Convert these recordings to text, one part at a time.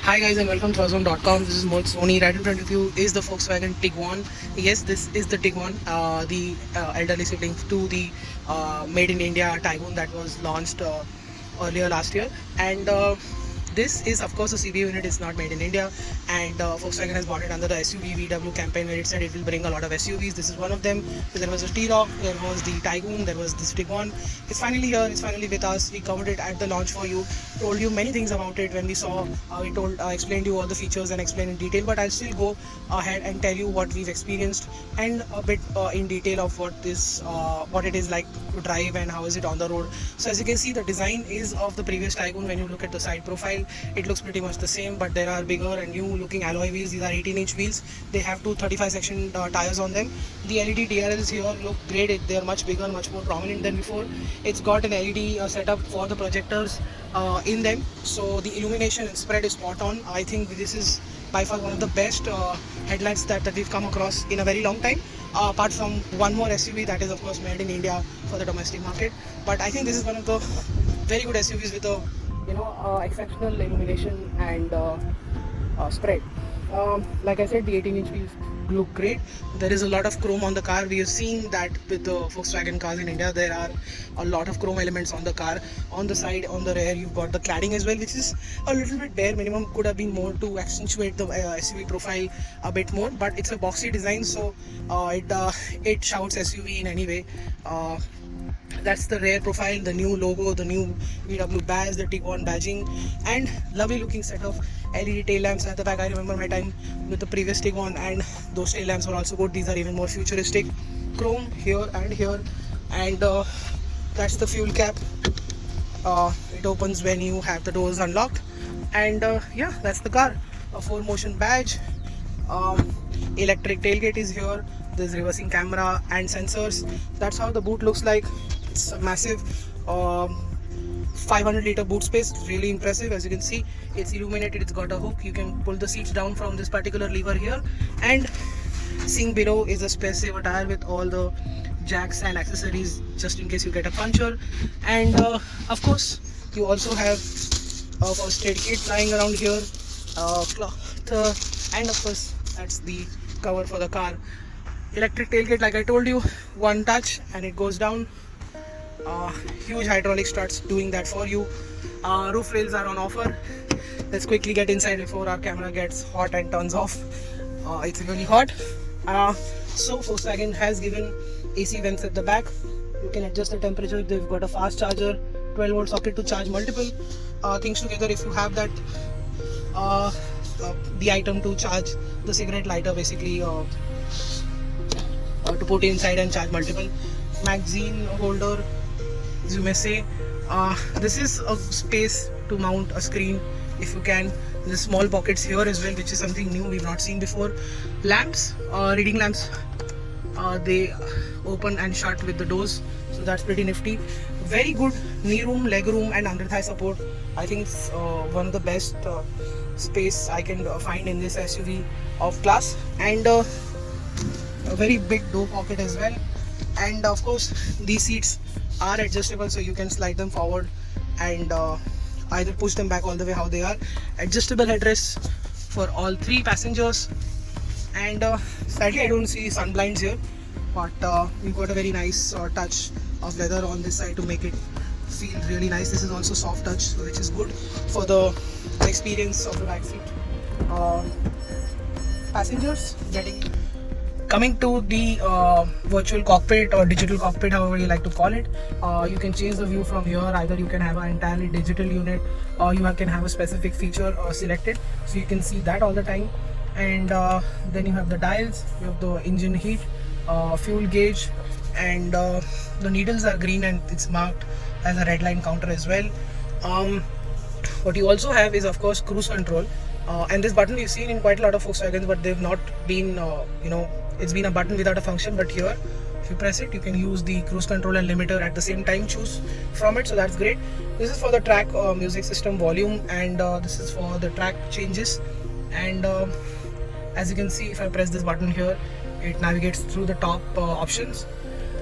Hi guys and welcome to ThrustZone.com. This is Sony. Right in front of you is the Volkswagen Tiguan. Yes, this is the Tiguan, the elderly sibling to the made in India Tiguan that was launched earlier last year. And this is of course a CBU unit. It's not made in India, and Volkswagen has bought it under the SUV VW campaign where it said it will bring a lot of SUVs. This is one of them. So there was a T-Roc, there was the Tiguan, there was this Tiguan. It's finally here. It's finally with us. We covered it at the launch for you. Told you many things about it when we saw. Explained you all the features and explained in detail. But I'll still go ahead and tell you what we've experienced and a bit in detail of what it is like to drive and how is it on the road. So as you can see, the design is of the previous Tiguan. When you look at the side profile, it looks pretty much the same, but there are bigger and new looking alloy wheels. These are 18-inch wheels. They have two 35 section tires on them. The LED DRLs here look great. They are much bigger, much more prominent than before. It's got an LED setup for the projectors in them, so the illumination and spread is spot on. I think this is by far one of the best headlights that we've come across in a very long time, apart from one more SUV that is of course made in India for the domestic market. But I think this is one of the very good SUVs with a exceptional illumination and spread. Like I said, the 18-inch wheels look great. There is a lot of chrome on the car. We have seen that with the Volkswagen cars in India. There are a lot of chrome elements on the car. On the side, on the rear, you've got the cladding as well, which is a little bit bare minimum. Could have been more to accentuate the SUV profile a bit more, but it's a boxy design, so it shouts SUV in any way. That's the rear profile, the new logo, the new VW badge, the Tiguan badging, and lovely looking set of LED tail lamps at the back. I remember my time with the previous Tiguan, and those tail lamps were also good. These are even more futuristic. Chrome here and here, and that's the fuel cap. It opens when you have the doors unlocked, and yeah, that's the car. A 4Motion badge. Electric tailgate is here. There's reversing camera and sensors. That's how the boot looks like. It's a massive 500-liter boot space. Really impressive. As you can see, it's illuminated. It's got a hook. You can pull the seats down from this particular lever here, and seeing below is a space saver tire with all the jacks and accessories just in case you get a puncture. And of course, you also have a first aid kit lying around here, cloth, and of course that's the cover for the car. Electric tailgate, like I told you, one touch and it goes down. Huge hydraulic struts doing that for you. Roof rails are on offer. Let's quickly get inside before our camera gets hot and turns off. It's really hot. So Volkswagen has given AC vents at the back. You can adjust the temperature. They've got a fast charger, 12-volt socket to charge multiple things together. If you have that the item to charge the cigarette lighter, basically to put inside and charge multiple. Magazine holder, as you may say. This is a space to mount a screen if you can. There's small pockets here as well, which is something new we've not seen before. Lamps, reading lamps, they open and shut with the doors, so that's pretty nifty. Very good knee room, leg room and under thigh support. I think it's one of the best space I can find in this SUV of class. And a very big door pocket as well. And of course, these seats are adjustable, so you can slide them forward and either push them back all the way how they are. Adjustable headrests for all three passengers. And sadly I don't see sun blinds here, but we've got a very nice touch of leather on this side to make it feel really nice. This is also soft touch, which is good for the experience of the back seat. Passengers coming to the virtual cockpit or digital cockpit, however you like to call it. You can change the view from here. Either you can have an entirely digital unit, or you can have a specific feature selected, so you can see that all the time. And then you have the dials, you have the engine heat, fuel gauge, and the needles are green and it's marked as a red line counter as well. What you also have is of course cruise control, and this button we've seen in quite a lot of Volkswagens, but they've not been it's been a button without a function. But here, if you press it, you can use the cruise control and limiter at the same time, choose from it, so that's great. This is for the track music system volume, and this is for the track changes. And as you can see, if I press this button here, it navigates through the top options,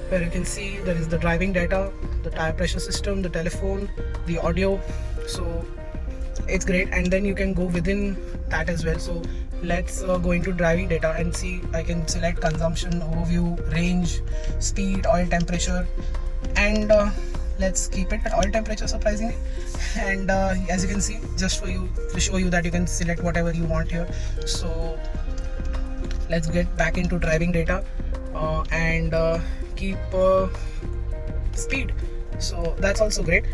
where you can see there is the driving data, the tire pressure system, the telephone, the audio. So it's great. And then you can go within that as well. So let's go into driving data and see. I can select consumption, overview, range, speed, oil temperature, and let's keep it at oil temperature surprisingly. And as you can see, just for you to show you that you can select whatever you want here. So let's get back into driving data and keep speed. So that's also great.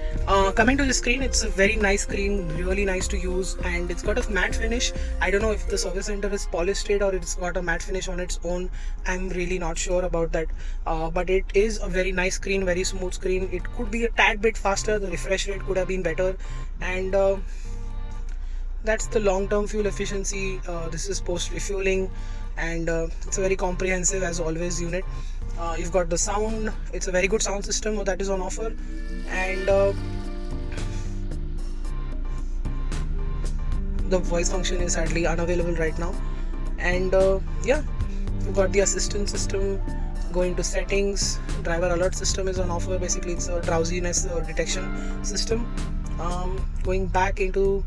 Coming to the screen, it's a very nice screen, really nice to use, and it's got a matte finish. I don't know if the service center is polished it or it's got a matte finish on its own. I'm really not sure about that, but it is a very nice screen, very smooth screen. It could be a tad bit faster, the refresh rate could have been better, and that's the long-term fuel efficiency. This is post refueling, and it's a very comprehensive as always unit. You've got the sound, it's a very good sound system that is on offer, and the voice function is sadly unavailable right now. And yeah, you've got the assistant system. Going to settings, driver alert system is on offer. Basically it's a drowsiness detection system. Going back into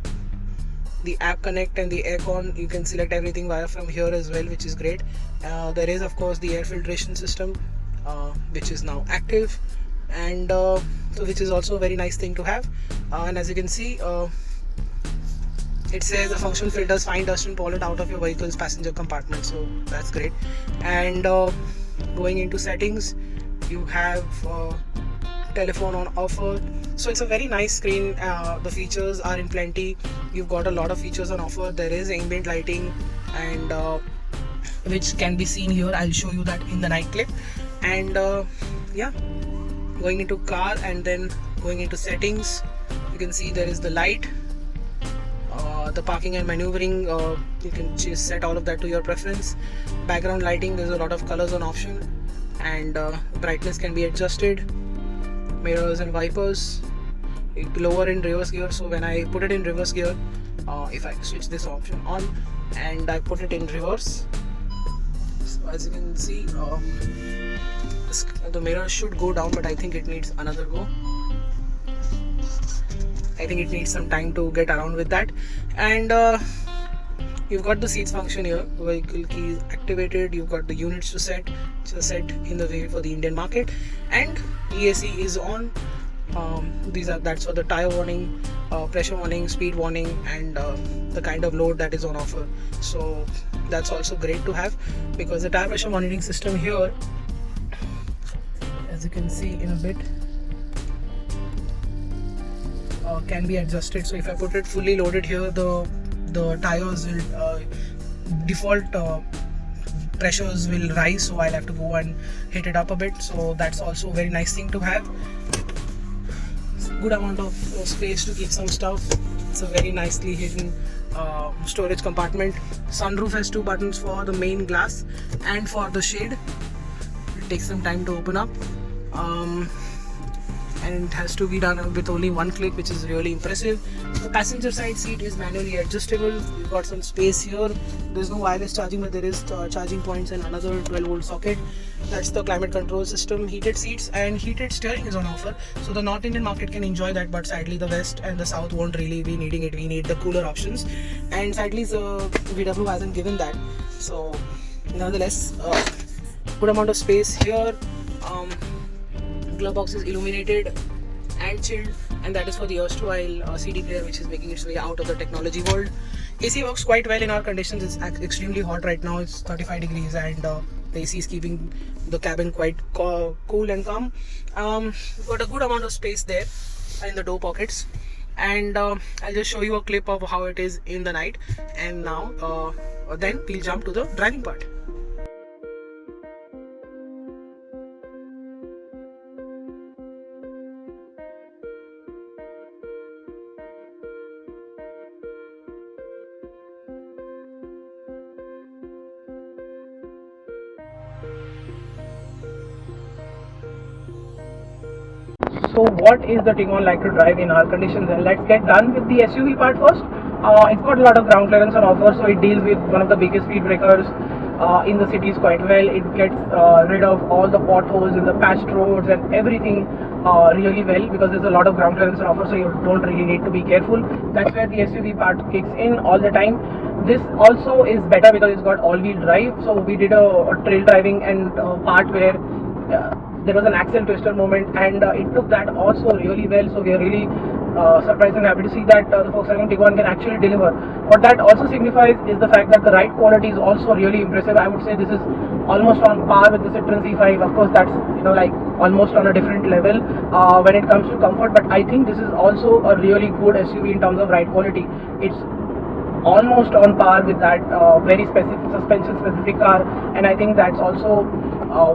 the app connect and the aircon, you can select everything via from here as well, which is great. There is of course the air filtration system, which is now active, and so which is also a very nice thing to have. And as you can see, it says the function filters fine dust and pollen out of your vehicle's passenger compartment, so that's great. And going into settings, you have telephone on offer. So it's a very nice screen. The features are in plenty. You've got a lot of features on offer. There is ambient lighting, and which can be seen here. I'll show you that in the night clip. And yeah, going into car and then going into settings, you can see there is the light, the parking and maneuvering. You can just set all of that to your preference. Background lighting, there's a lot of colors on option, and brightness can be adjusted. Mirrors and wipers, lower in reverse gear. So when I put it in reverse gear, if I switch this option on and I put it in reverse, so as you can see, the mirror should go down, but I think it needs another go. I think it needs some time to get around with that. And you've got the seats function here. Vehicle key is activated. You've got the units to set, which are set in the way for the Indian market, and ESC is on. That's for the tire warning, pressure warning, speed warning, and the kind of load that is on offer. So that's also great to have, because the tire pressure monitoring system here, as you can see in a bit, can be adjusted. So if I put it fully loaded here, the tires will default pressures will rise, so I'll have to go and hit it up a bit. So that's also a very nice thing to have. Good amount of space to keep some stuff. It's a very nicely hidden storage compartment. Sunroof has 2 buttons for the main glass and for the shade. It takes some time to open up, and it has to be done with only one click, which is really impressive. The passenger side seat is manually adjustable. You've got some space here. There's no wireless charging, but there is charging points and another 12-volt socket. That's the climate control system. Heated seats and heated steering is on offer. So the North Indian market can enjoy that, but sadly the West and the South won't really be needing it. We need the cooler options, and sadly the VW hasn't given that. So nonetheless, good amount of space here. Glove box is illuminated and chilled, and that is for the erstwhile CD player, which is making its way out of the technology world. AC works quite well in our conditions. It's extremely hot right now. It's 35 degrees, and the AC is keeping the cabin quite cool and calm. We've got a good amount of space there in the door pockets, and I'll just show you a clip of how it is in the night. And now then we'll jump to the driving part. So what is the Tiguan like to drive in our conditions? And let's get done with the SUV part first. It's got a lot of ground clearance on offer, so it deals with one of the biggest speed breakers in the cities quite well. It gets rid of all the potholes in the patched roads and everything really well, because there's a lot of ground clearance on offer, so you don't really need to be careful. That's where the SUV part kicks in all the time. This also is better because it's got all-wheel drive. So we did a trail driving and part where there was an axle twister moment, and it took that also really well. So we are really surprised and happy to see that the Volkswagen Tiguan can actually deliver. What that also signifies is the fact that the ride quality is also really impressive. I would say this is almost on par with the Citroen C5. Of course, that's like almost on a different level when it comes to comfort. But I think this is also a really good SUV in terms of ride quality. It's almost on par with that very specific suspension specific car, and I think that's also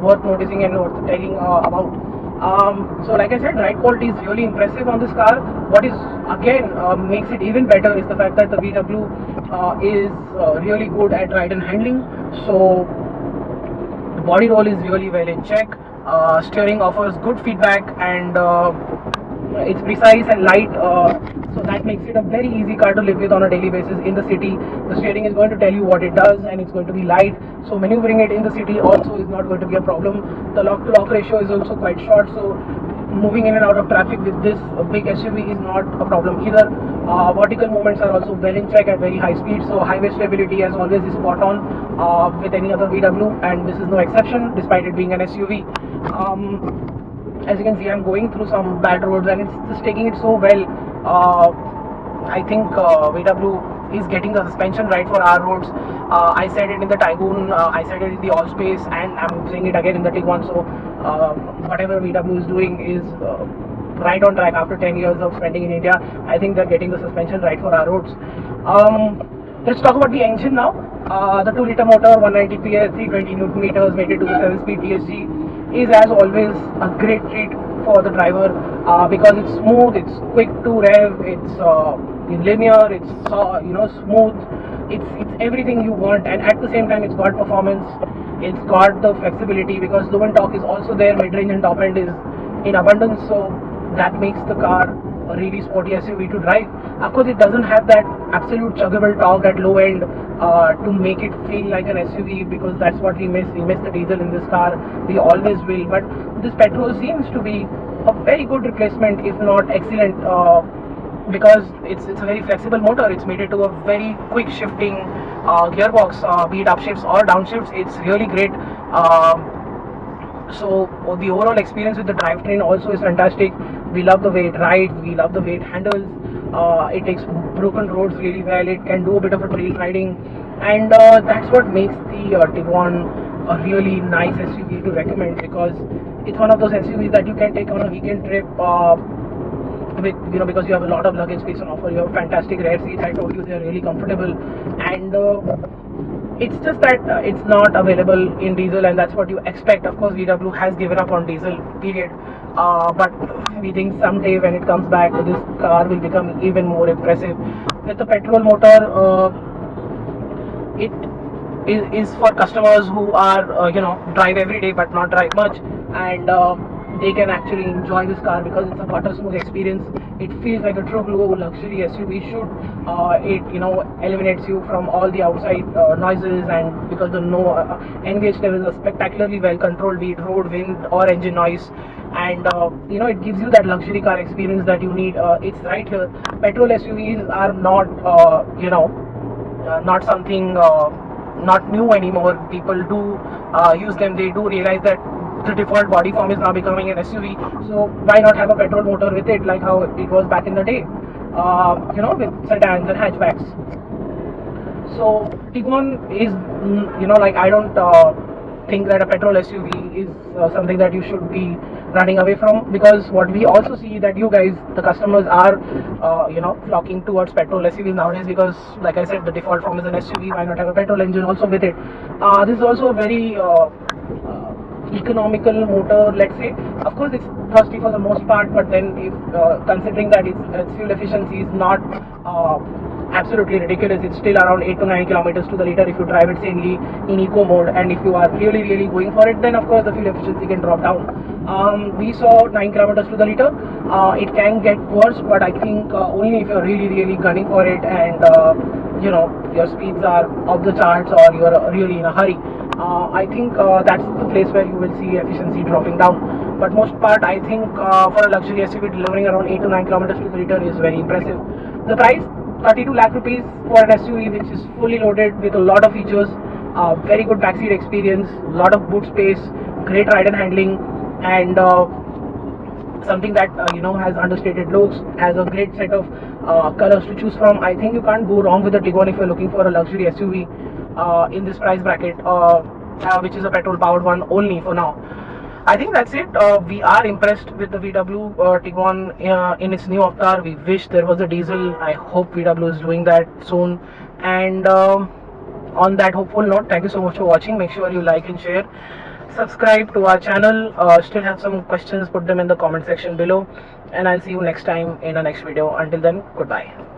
worth noticing and worth telling about. So like I said, ride quality is really impressive on this car. What is again makes it even better is the fact that the VW is really good at ride and handling. So the body roll is really well in check. Steering offers good feedback, and it's precise and light, so that makes it a very easy car to live with on a daily basis in the city. The steering is going to tell you what it does, and it's going to be light, so maneuvering it in the city also is not going to be a problem. The lock to lock ratio is also quite short, so moving in and out of traffic with this big SUV is not a problem either. Vertical movements are also well in check at very high speed, so highway stability as always is spot on with any other VW, and this is no exception despite it being an SUV. As you can see, I'm going through some bad roads and it's just taking it so well. I think VW is getting the suspension right for our roads. I said it in the Tiguan, I said it in the Allspace, and I'm saying it again in the Tiguan. So whatever VW is doing is right on track after 10 years of spending in India. I think they're getting the suspension right for our roads. Let's talk about the engine now. The 2-liter motor, 190 PS, 320 Newton meters, mated to the 7-speed DSG, is as always a great treat for the driver because it's smooth, it's quick to rev, it's linear, it's smooth, it's everything you want, and at the same time it's got performance, it's got the flexibility, because low end torque is also there, mid-range and top end is in abundance, so that makes the car a really sporty SUV to drive. Of course, it doesn't have that absolute chuggable torque at low end to make it feel like an SUV, because that's what we miss. We miss the diesel in this car. We always will. But this petrol seems to be a very good replacement, if not excellent, because it's a very flexible motor. It's made it to a very quick shifting gearbox, be it upshifts or downshifts. It's really great. So the overall experience with the drivetrain also is fantastic. We love the way it rides, we love the way it handles. It takes broken roads really well. It can do a bit of a trail riding, and that's what makes the Tiguan a really nice SUV to recommend, because it's one of those SUVs that you can take on a weekend trip with, because you have a lot of luggage space on offer. You have fantastic rear seats. I told you they are really comfortable, and it's just that it's not available in diesel, and that's what you expect. Of course, VW has given up on diesel, period. But we think someday when it comes back, this car will become even more impressive. With the petrol motor, it is for customers who are, drive every day but not drive much, and they can actually enjoy this car because it's a butter smooth experience. It feels like a true blue luxury SUV should. It eliminates you from all the outside noises, and because the engaged levels are spectacularly well controlled, be it road, wind or engine noise, and it gives you that luxury car experience that you need. It's right here. Petrol SUVs are not not something not new anymore. People do use them. They do realize that the default body form is now becoming an SUV, so why not have a petrol motor with it, like how it was back in the day, with sedans and hatchbacks. So Tiguan is, I don't think that a petrol SUV is something that you should be running away from, because what we also see that you guys, the customers, are flocking towards petrol SUVs nowadays, because like I said, the default form is an SUV. Why not have a petrol engine also with it? This is also a very economical motor, let's say. Of course, it's thrusty for the most part, but then if considering that its fuel efficiency is not absolutely ridiculous, it's still around 8 to 9 kilometers to the liter if you drive it sanely in eco mode, and if you are really going for it, then of course the fuel efficiency can drop down. We saw 9 kilometers to the liter. It can get worse, but I think only if you're really gunning for it, and your speeds are off the charts, or you're really in a hurry. I think that's the place where you will see efficiency dropping down. But most part, I think for a luxury SUV delivering around 8 to 9 kilometers to the liter is very impressive. The price, 32 lakh rupees for an SUV which is fully loaded with a lot of features, very good backseat experience, lot of boot space, great ride and handling, and something that has understated looks, has a great set of colors to choose from. I think you can't go wrong with the Tiguan if you're looking for a luxury SUV in this price bracket, which is a petrol powered one only for now. I think that's it. We are impressed with the VW Tiguan in its new avatar. We wish there was a diesel. I hope VW is doing that soon. And on that hopeful note, thank you so much for watching. Make sure you like and share. Subscribe to our channel. Still have some questions, put them in the comment section below. And I'll see you next time in the next video. Until then, goodbye.